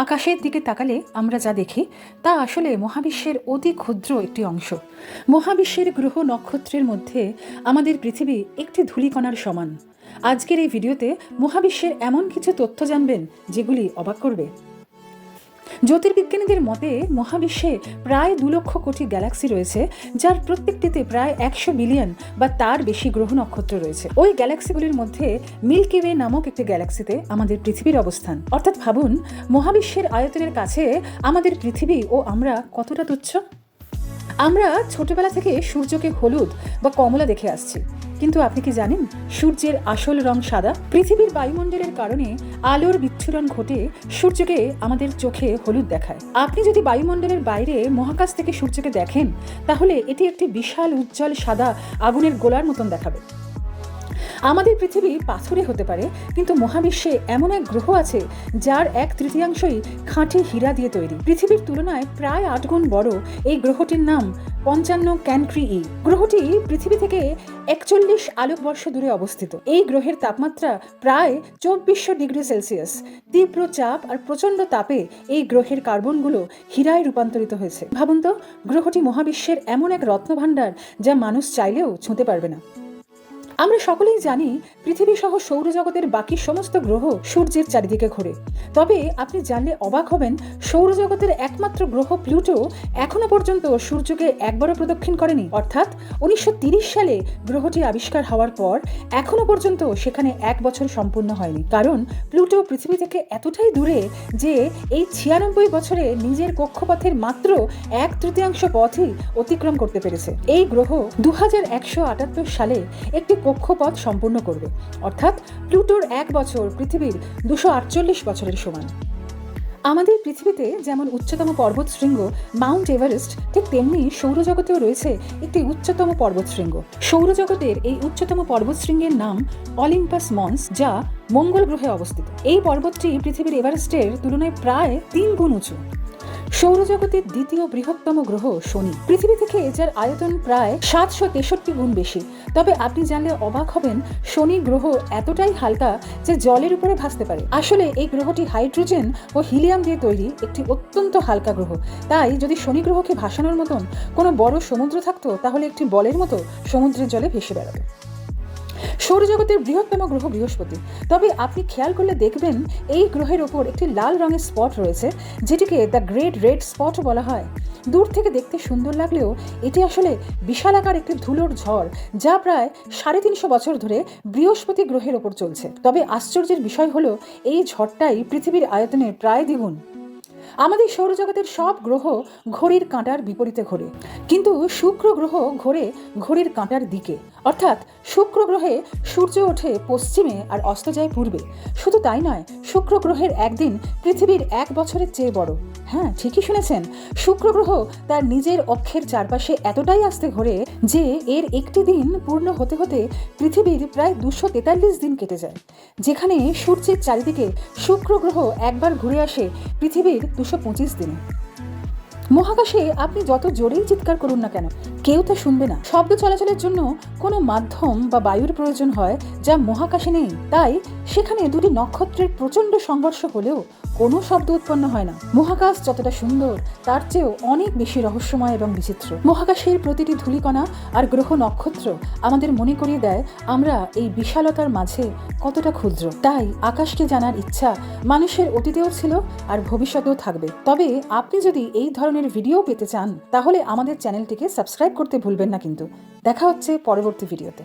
আকাশের দিকে তাকালে আমরা যা দেখি তা আসলে মহাবিশ্বের অতি ক্ষুদ্র একটি অংশ। মহাবিশ্বের গ্রহ নক্ষত্রের মধ্যে আমাদের পৃথিবী একটি ধূলিকণার সমান। আজকের এই ভিডিওতে মহাবিশ্বের এমন কিছু তথ্য জানবেন যেগুলি অবাক করবে। জ্যোতির্বিজ্ঞানীদের মতে মহাবিশ্বে প্রায় 2 লক্ষ কোটি গ্যালাক্সি রয়েছে, যার প্রত্যেকটিতে প্রায় 100 বিলিয়ন বা তার বেশি গ্রহ নক্ষত্র রয়েছে। ওই গ্যালাক্সিগুলির মধ্যে মিল্কি ওয়ে নামক একটি গ্যালাক্সিতে আমাদের পৃথিবীর অবস্থান। অর্থাৎ ভাবুন, মহাবিশ্বের আয়তনের কাছে আমাদের পৃথিবী ও আমরা কতটা তুচ্ছ। আমরা ছোটবেলা থেকে সূর্যকে হলুদ বা কমলা দেখে আসছি, কিন্তু আপনি কি জানেন সূর্যের আসল রং সাদা? পৃথিবীর বায়ুমণ্ডলের কারণে আলোর বিচ্ছুরণ ঘটে সূর্যকে আমাদের চোখে হলুদ দেখায়। আপনি যদি বায়ুমণ্ডলের বাইরে মহাকাশ থেকে সূর্যকে দেখেন, তাহলে এটি একটি বিশাল উজ্জ্বল সাদা আগুনের গোলার মতন দেখাবে। আমাদের পৃথিবী পাথরে হতে পারে, কিন্তু মহাবিশ্বে এমন এক গ্রহ আছে যার 1/3 খাঁটি হীরা দিয়ে তৈরি। পৃথিবীর তুলনায় প্রায় 8 গুণ বড় এই গ্রহটির নাম 55 ক্যান্ট্রি ই। গ্রহটি পৃথিবী থেকে 41 আলোকবর্ষ দূরে অবস্থিত। এই গ্রহের তাপমাত্রা প্রায় 2400 ডিগ্রি সেলসিয়াস। তীব্র চাপ আর প্রচণ্ড তাপে এই গ্রহের কার্বনগুলো হীরায় রূপান্তরিত হয়েছে। ভাবুন তো, গ্রহটি মহাবিশ্বের এমন এক রত্নভাণ্ডার যা মানুষ চাইলেও ছুঁতে পারবে না। আমরা সকলেই জানি পৃথিবী সহ সৌরজগতের বাকি সমস্ত গ্রহ সূর্যের চারিদিকে ঘোরে। তবে আপনি জানলে অবাক হবেন, সৌরজগতের একমাত্র গ্রহ প্লুটো এখনো পর্যন্ত সূর্যকে একবারও প্রদক্ষিণ করেনি। অর্থাৎ 1930 সালে গ্রহটি আবিষ্কার হওয়ার পর এখনো পর্যন্ত সেখানে 1 বছর সম্পূর্ণ হয়নি। কারণ প্লুটো পৃথিবী থেকে এতটাই দূরে যে এই 96 বছরে নিজের কক্ষপথের মাত্র 1/3 পথই অতিক্রম করতে পেরেছে। এই গ্রহ 2178 সালে একটি কক্ষপথ সম্পূর্ণ করবে। অর্থাৎ প্লুটোর 1 বছর পৃথিবীর 248 বছরের সমান। আমাদের পৃথিবীতে যেমন উচ্চতম পর্বতশৃঙ্গ মাউন্ট এভারেস্ট, ঠিক তেমনি সৌরজগতেও রয়েছে একটি উচ্চতম পর্বতশৃঙ্গ। সৌরজগতের এই উচ্চতম পর্বতশৃঙ্গের নাম অলিম্পাস মন্স, যা মঙ্গল গ্রহে অবস্থিত। এই পর্বতটি পৃথিবীর এভারেস্টের তুলনায় প্রায় 3 গুণ উঁচু। সৌরজগতের দ্বিতীয় বৃহত্তম গ্রহ শনি, পৃথিবী থেকে যার আয়তন প্রায় 763 গুণ বেশি। তবে আপনি জানলে অবাক হবেন, শনি গ্রহ এতটাই হালকা যে জলের উপরে ভাসতে পারে। আসলে এই গ্রহটি হাইড্রোজেন ও হিলিয়াম দিয়ে তৈরি একটি অত্যন্ত হালকা গ্রহ। তাই যদি শনি গ্রহকে ভাসানোর মতন কোনো বড় সমুদ্র থাকতো, তাহলে একটি বলের মতো সমুদ্রের জলে ভেসে বেড়াবে। সৌরজগতের বৃহত্তম গ্রহ বৃহস্পতি। তবে আপনি খেয়াল করলে দেখবেন এই গ্রহের ওপর একটি লাল রঙের স্পট রয়েছে, যেটিকে দ্য গ্রেট রেড স্পট বলা হয়। দূর থেকে দেখতে সুন্দর লাগলেও এটি আসলে বিশালাকার একটি ধুলোর ঝড়, যা প্রায় 350 বছর ধরে বৃহস্পতি গ্রহের ওপর চলছে। তবে আশ্চর্যের বিষয় হলো, এই ঝড়টাই পৃথিবীর আয়তনে প্রায় দ্বিগুণ। আমাদের সৌরজগতের সব গ্রহ ঘড়ির কাঁটার বিপরীতে ঘোরে, কিন্তু শুক্র গ্রহ ঘোরে ঘড়ির কাঁটার দিকে। অর্থাৎ শুক্র গ্রহে সূর্য ওঠে পশ্চিমে আর অস্ত যায় পূর্বে। শুধু তাই নয়, শুক্র গ্রহের একদিন পৃথিবীর 1 বছরের চেয়ে বড়। হ্যাঁ, ঠিকই শুনেছেন, শুক্র গ্রহ তার নিজের অক্ষের চারপাশে এতটাই আস্তে ঘোরে যে এর একটি দিন পূর্ণ হতে হতে পৃথিবীর প্রায় 243 দিন কেটে যায়। যেখানে সূর্যের চারিদিকে শুক্র গ্রহ একবার ঘুরে আসে পৃথিবীর 225 দিনে। মহাকাশে আপনি যত জোরেই চিৎকার করুন না কেন, কেউ তা শুনবে না। শব্দ চলাচলের জন্য কোনো মাধ্যম বা বায়ুর প্রয়োজন হয়, যা মহাকাশে নেই। তাই সেখানে 2টি নক্ষত্রের প্রচণ্ড সংঘর্ষ হলেও কোনো শব্দ উৎপন্ন হয় না। মহাকাশ যতটা সুন্দর, তার চেয়েও অনেক বেশি রহস্যময় এবং বিচিত্র। মহাকাশের প্রতিটি ধূলিকণা আর গ্রহ নক্ষত্র আমাদের মনে করিয়ে দেয় আমরা এই বিশালতার মাঝে কতটা ক্ষুদ্র। তাই আকাশকে জানার ইচ্ছা মানুষের অতীতেও ছিল আর ভবিষ্যতেও থাকবে। তবে আপনি যদি এই ধরনের ভিডিও পেতে চান, তাহলে আমাদের চ্যানেলটিকে সাবস্ক্রাইব করতে ভুলবেন না। কিন্তু দেখা হচ্ছে পরবর্তী ভিডিওতে।